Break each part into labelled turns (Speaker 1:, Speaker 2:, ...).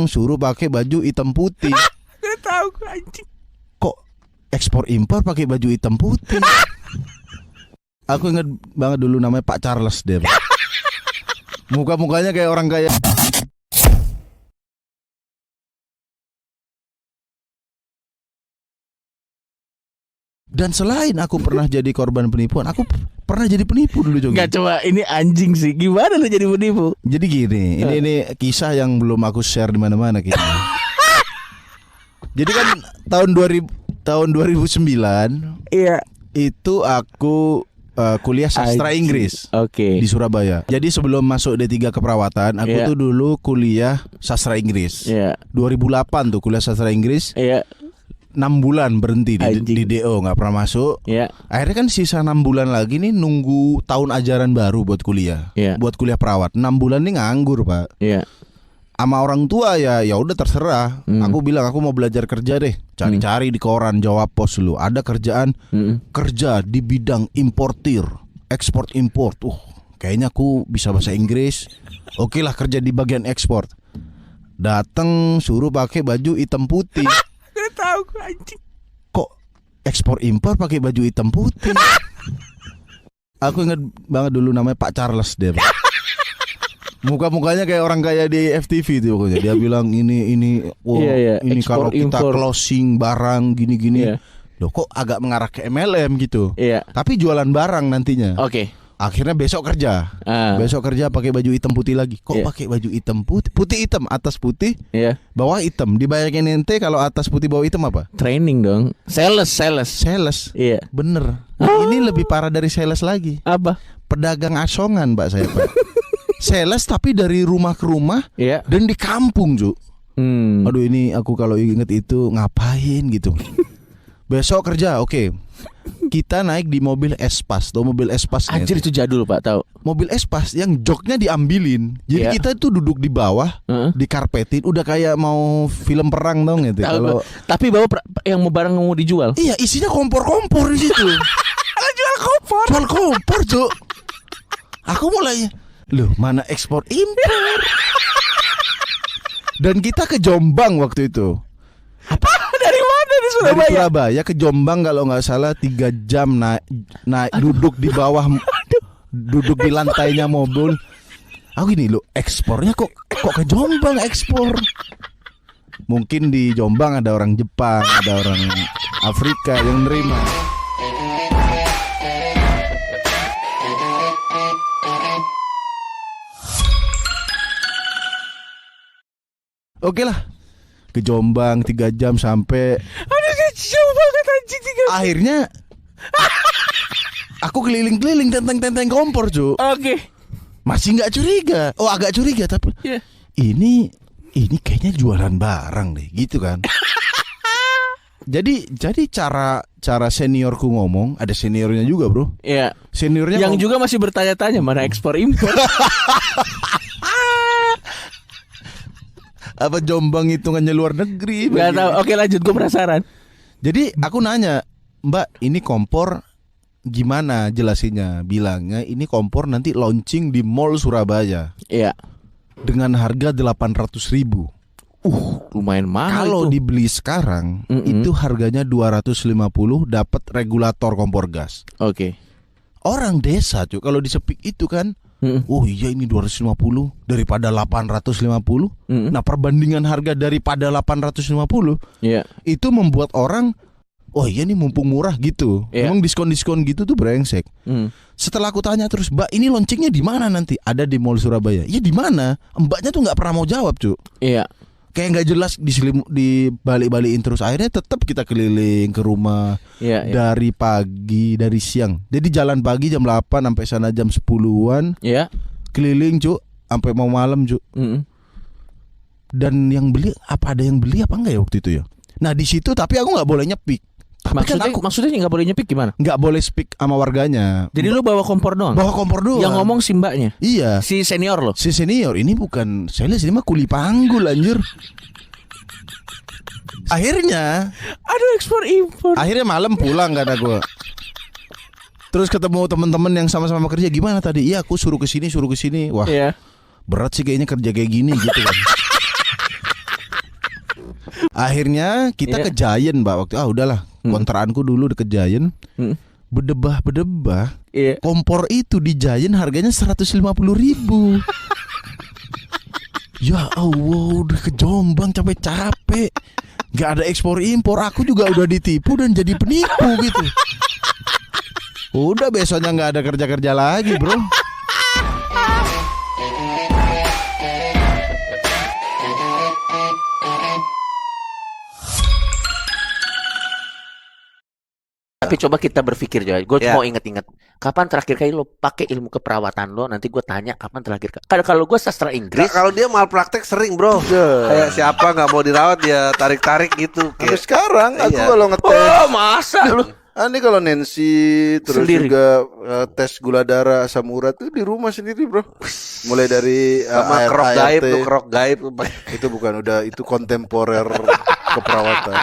Speaker 1: Datang suruh pakai baju hitam putih.
Speaker 2: Gak tahu anjing.
Speaker 1: Kok ekspor impor pakai baju hitam putih? Aku ingat banget dulu namanya Pak Charles dia. Muka-mukanya kayak orang kaya. Dan selain aku pernah jadi korban penipuan, aku pernah jadi penipu dulu juga.
Speaker 2: Gak, coba ini anjing sih. Gimana lu jadi penipu?
Speaker 1: Jadi gini, ini kisah yang belum aku share di mana-mana kayaknya. Jadi kan tahun 2009,
Speaker 2: iya,
Speaker 1: itu aku kuliah sastra Inggris.
Speaker 2: Oke.
Speaker 1: Di Surabaya. Jadi sebelum masuk D3 keperawatan, aku
Speaker 2: Iya.
Speaker 1: tuh dulu kuliah sastra Inggris.
Speaker 2: Iya.
Speaker 1: 2008 tuh kuliah sastra Inggris.
Speaker 2: Iya.
Speaker 1: 6 bulan berhenti di
Speaker 2: Anjing.
Speaker 1: DO, nggak pernah masuk.
Speaker 2: Iya.
Speaker 1: Akhirnya kan sisa 6 bulan lagi nih nunggu tahun ajaran baru buat kuliah.
Speaker 2: Iya.
Speaker 1: Buat kuliah perawat. 6 bulan nih nganggur, Pak.
Speaker 2: Iya.
Speaker 1: Sama orang tua ya udah terserah. Aku bilang aku mau belajar kerja deh. Cari-cari di koran, jawab pos dulu. Ada kerjaan kerja di bidang importir, ekspor import. Kayaknya aku bisa bahasa Inggris. Oke lah, kerja di bagian ekspor. Datang suruh pakai baju hitam putih.
Speaker 2: Gak tahu anjing.
Speaker 1: Kok ekspor impor pakai baju hitam putih? Aku ingat banget dulu namanya Pak Charles dia. Muka-mukanya kayak orang kaya di FTV itu pokoknya. Dia bilang ini ini
Speaker 2: Ekspor,
Speaker 1: kalau kita
Speaker 2: impor.
Speaker 1: closing barang gini-gini.
Speaker 2: Iya.
Speaker 1: Loh kok agak mengarah ke MLM gitu.
Speaker 2: Iya.
Speaker 1: Tapi jualan barang nantinya.
Speaker 2: Oke.
Speaker 1: Akhirnya besok kerja. Besok kerja pakai baju hitam putih lagi. Kok
Speaker 2: Iya.
Speaker 1: pakai baju hitam putih? Putih hitam, atas putih,
Speaker 2: Iya.
Speaker 1: bawah hitam. Dibayangin ente kalau atas putih bawah hitam apa?
Speaker 2: Training dong. Sales.
Speaker 1: Sales.
Speaker 2: Iya.
Speaker 1: Bener. Ini lebih parah dari sales lagi.
Speaker 2: Apa?
Speaker 1: Pedagang asongan, Mbak saya, Pak. Sales tapi dari rumah ke rumah.
Speaker 2: Iya.
Speaker 1: Dan di kampung, Ju. Aduh, ini aku kalau inget itu ngapain gitu. Besok kerja, oke. Kita naik di mobil Espas. Tuh mobil Espas.
Speaker 2: Anjir, itu jadul, Pak, tahu.
Speaker 1: Mobil Espas yang joknya diambilin. Jadi
Speaker 2: Iya.
Speaker 1: kita itu duduk di bawah, dikarpetin, udah kayak mau film perang dong gitu.
Speaker 2: Tahu
Speaker 1: Kalau
Speaker 2: gua. Tapi bawa yang mau barang mau dijual.
Speaker 1: iya, isinya kompor-kompor di situ.
Speaker 2: Kalau jual kompor.
Speaker 1: Jual kompor, Ju. Aku mulai, loh, mana ekspor impor? Dan kita ke Jombang waktu itu.
Speaker 2: Dari mana di
Speaker 1: Dari
Speaker 2: Surabaya?
Speaker 1: Surabaya ke Jombang kalau nggak salah 3 jam naik duduk di bawah, duduk di lantainya mobil. Aku gini, loh, ekspornya kok ke Jombang ekspor? Mungkin di Jombang ada orang Jepang, ada orang Afrika yang nerima. Oke lah, ke Jombang 3 jam sampai.
Speaker 2: Aduh, jauh banget anjing 3 jam.
Speaker 1: Akhirnya aku keliling-keliling tenteng-tenteng kompor, Cu.
Speaker 2: Oke.
Speaker 1: Masih nggak curiga. Oh, agak curiga tapi
Speaker 2: Iya.
Speaker 1: ini kayaknya jualan barang deh, gitu kan. Jadi cara seniorku ngomong, ada seniornya juga, Bro.
Speaker 2: Iya.
Speaker 1: Seniornya
Speaker 2: Yang juga masih bertanya-tanya mana ekspor impor.
Speaker 1: apa Jombang hitungannya luar negeri?
Speaker 2: Gak tahu. Oke, lanjut, gue penasaran.
Speaker 1: Jadi aku nanya, Mbak, ini kompor gimana jelasinnya? Bilangnya ini kompor nanti launching di Mall Surabaya
Speaker 2: Iya.
Speaker 1: dengan harga 800.000.
Speaker 2: Lumayan mahal.
Speaker 1: Kalau
Speaker 2: itu.
Speaker 1: dibeli sekarang itu harganya 250, dapat regulator kompor gas.
Speaker 2: Oke.
Speaker 1: Orang desa, Cuk, kalau disepik itu kan, oh iya ini 250 daripada 850. Nah, perbandingan harga daripada 850
Speaker 2: Iya.
Speaker 1: itu membuat orang, oh iya nih mumpung murah gitu.
Speaker 2: Iya.
Speaker 1: Emang diskon-diskon gitu tuh brengsek. Setelah aku tanya terus, Mbak, ini launchingnya di mana nanti? Ada di Mall Surabaya. Ya di mana? Mbaknya tuh nggak pernah mau jawab, Cuk.
Speaker 2: Iya.
Speaker 1: Kayak nggak jelas, dibalik-balikin terus. Akhirnya tetap kita keliling ke rumah.
Speaker 2: Iya.
Speaker 1: Dari pagi, dari siang. Jadi jalan pagi jam 8 sampai sana jam 10-an.
Speaker 2: Iya.
Speaker 1: Keliling, Cuk, sampai mau malam, Cuk. Dan yang beli, apa ada yang beli apa enggak ya waktu itu ya? Nah, di situ tapi aku nggak boleh nyepik. Tapi
Speaker 2: Maksudnya nggak boleh nyepik gimana?
Speaker 1: nggak boleh speak sama warganya.
Speaker 2: Jadi lu bawa kompor doang?
Speaker 1: Bawa kompor doang.
Speaker 2: Yang ngomong si mbaknya?
Speaker 1: Iya.
Speaker 2: Si senior lo?
Speaker 1: Si senior ini bukan sales, ini mah kuli panggul anjir. Akhirnya
Speaker 2: ekspor impor.
Speaker 1: Akhirnya malam pulang kata gue. Terus ketemu teman-teman yang sama-sama kerja, gimana tadi? Iya, aku suruh ke sini. Wah,
Speaker 2: Iya.
Speaker 1: berat sih kayaknya kerja kayak gini gitu kan. Akhirnya kita
Speaker 2: Iya.
Speaker 1: ke Giant, Mbak. Waktu udahlah, kontraanku dulu deket Giant. Bedebah.
Speaker 2: Iya.
Speaker 1: Kompor itu di Giant harganya 150.000. Ya Allah, udah ke Jombang capek-capek. Gak ada ekspor impor. Aku juga udah ditipu dan jadi penipu gitu. Udah besoknya gak ada kerja-kerja lagi, bro.
Speaker 2: Tapi coba kita berpikir Joy. Gue
Speaker 3: Ya.
Speaker 2: mau inget-inget. Kapan terakhir kali lo pakai ilmu keperawatan lo? Nanti gue tanya kapan terakhir. Kalau gue sastra
Speaker 3: Nah,
Speaker 2: Inggris.
Speaker 3: kalau dia malpraktek sering bro. Kayak siapa nggak mau dirawat dia tarik-tarik gitu.
Speaker 4: Sampai
Speaker 3: Kayak
Speaker 4: sekarang aku
Speaker 3: Iya.
Speaker 4: kalau ngetes
Speaker 2: Oh masa lu?
Speaker 4: ini kalau Nancy terus
Speaker 2: Sendiri.
Speaker 4: juga tes gula darah asam urat tuh di rumah sendiri bro. Mulai dari
Speaker 3: sama
Speaker 4: ART.
Speaker 3: kerok gaib tuh kerok gaib.
Speaker 4: Itu bukan itu kontemporer keperawatan.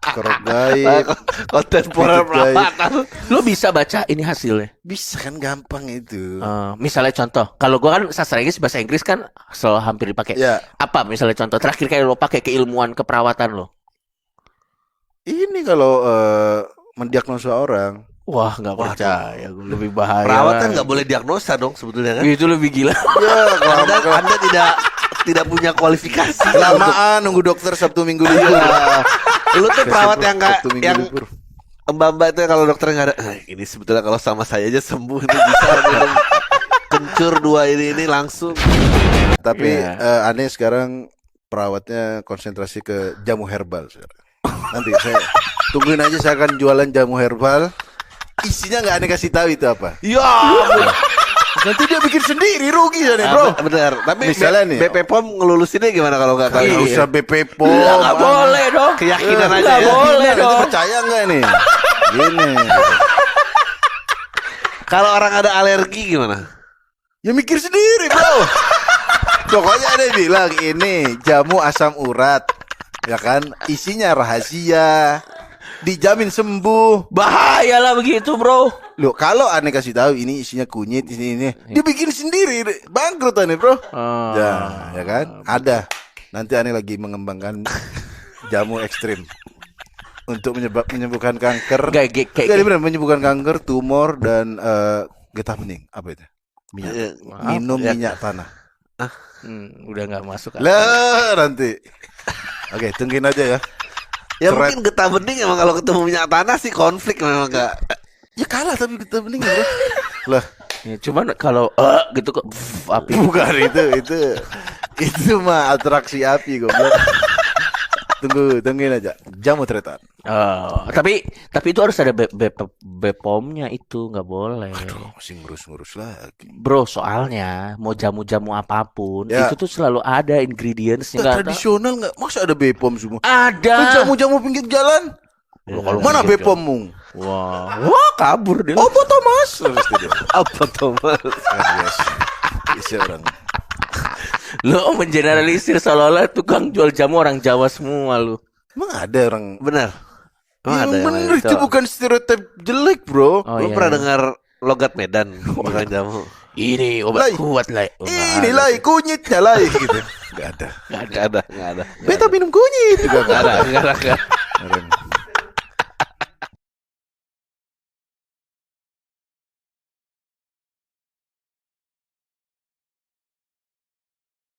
Speaker 4: Kerok gaib.
Speaker 3: Kontemporer
Speaker 4: Pijit gaib.
Speaker 3: perawatan.
Speaker 2: Lo bisa baca ini hasilnya.
Speaker 4: Bisa kan gampang itu.
Speaker 2: Misalnya contoh, kalau gue kan sastra Inggris bahasa Inggris kan selalu hampir dipakai.
Speaker 4: Ya,
Speaker 2: Apa misalnya contoh terakhir kali lo pakai keilmuan keperawatan lo?
Speaker 4: ini kalau mendiagnosa orang.
Speaker 2: Wah nggak percaya, gue lebih bahaya.
Speaker 3: Perawatan nggak boleh diagnosa dong sebetulnya kan.
Speaker 2: Itu lebih gila.
Speaker 4: Ya,
Speaker 3: Anda tidak punya kualifikasi.
Speaker 4: kelamaan nunggu dokter Sabtu Minggu libur.
Speaker 3: Lu tuh perawat yang nggak
Speaker 4: Sabtu Minggu
Speaker 3: yang
Speaker 4: libur.
Speaker 3: mbak-mbak itu kalau dokternya nggak ada. Ini sebetulnya kalau sama saya aja sembuh ini bisa minum kencur dua ini langsung.
Speaker 4: Tapi
Speaker 2: Iya.
Speaker 4: aneh sekarang perawatnya konsentrasi ke jamu herbal sekarang. Nanti saya tungguin aja, saya akan jualan jamu herbal. Isinya nggak aneh kasih tahu itu apa.
Speaker 3: Ya,
Speaker 4: Nanti dia bikin sendiri, rugi ya nih bro.
Speaker 3: bener. Tapi
Speaker 4: Misalnya nih,
Speaker 3: BP POM ngelulusinnya gimana kalau nggak tahu?
Speaker 4: Nggak usah BP POM.
Speaker 2: Nggak boleh dong.
Speaker 3: Keyakinan aja
Speaker 2: Nggak
Speaker 3: ya.
Speaker 2: boleh
Speaker 4: Nanti
Speaker 2: dong.
Speaker 4: percaya nggak nih? Gini.
Speaker 3: Kalau orang ada alergi gimana?
Speaker 4: Ya mikir sendiri bro. Pokoknya ada yang bilang ini jamu asam urat, ya kan? Isinya rahasia, dijamin sembuh.
Speaker 2: Bahaya lah begitu bro.
Speaker 4: Loh, kalau aneh kasih tahu ini isinya kunyit, ini, dia bikin sendiri, bangkrut aneh bro. Ya kan? Ada. Nanti aneh lagi mengembangkan jamu ekstrim untuk menyembuhkan kanker. Jadi benar menyembuhkan kanker, tumor dan getah bening. Apa itu? Minyak. Minum minyak tanah.
Speaker 2: Udah nggak masuk.
Speaker 4: Lah nanti. Oke, tungguin aja ya.
Speaker 3: Ya
Speaker 4: Keren.
Speaker 3: mungkin getah bening emang kalau ketemu minyak tanah sih konflik memang nggak.
Speaker 4: Ya kalah tapi getah bening ya bro. Lah,
Speaker 2: Ya, cuman kalau gitu kok api.
Speaker 4: bukan itu mah atraksi api goblok. Tungguin aja. Jamu tretan.
Speaker 2: Tapi itu harus ada BPOM-nya itu nggak boleh.
Speaker 4: Masih ngurus lagi.
Speaker 2: Bro, soalnya mau jamu-jamu apapun
Speaker 4: Ya.
Speaker 2: itu tuh selalu ada ingredients-nya. Nggak tahu.
Speaker 4: Tradisional nggak? Masa ada BPOM semua?
Speaker 2: Ada.
Speaker 4: Kan jamu-jamu pinggir jalan.
Speaker 2: Kalau
Speaker 4: Mana
Speaker 2: pinggir
Speaker 4: BPOM-mu?
Speaker 2: Wah, kabur dia.
Speaker 4: Oh, Thomas. Terus dia.
Speaker 3: Apa Thomas?
Speaker 4: Bisa orang.
Speaker 2: Lo mengeneralisir seolah-olah tukang jual jamu orang Jawa semua lu.
Speaker 4: Emang ada orang?
Speaker 3: Benar. Emang ada yang
Speaker 4: bener
Speaker 3: lain.
Speaker 4: itu bukan stereotip jelek bro.
Speaker 2: Oh,
Speaker 3: Lu
Speaker 2: iya,
Speaker 3: pernah
Speaker 2: iya.
Speaker 3: dengar logat Medan orang jamu?
Speaker 2: Ini obat
Speaker 4: Lai.
Speaker 2: kuat lah.
Speaker 4: Ini lah kunyitnya lah gitu. Gak ada.
Speaker 3: Nggak ada.
Speaker 4: Beta minum kunyit juga
Speaker 2: Nggak ada.
Speaker 4: Orang.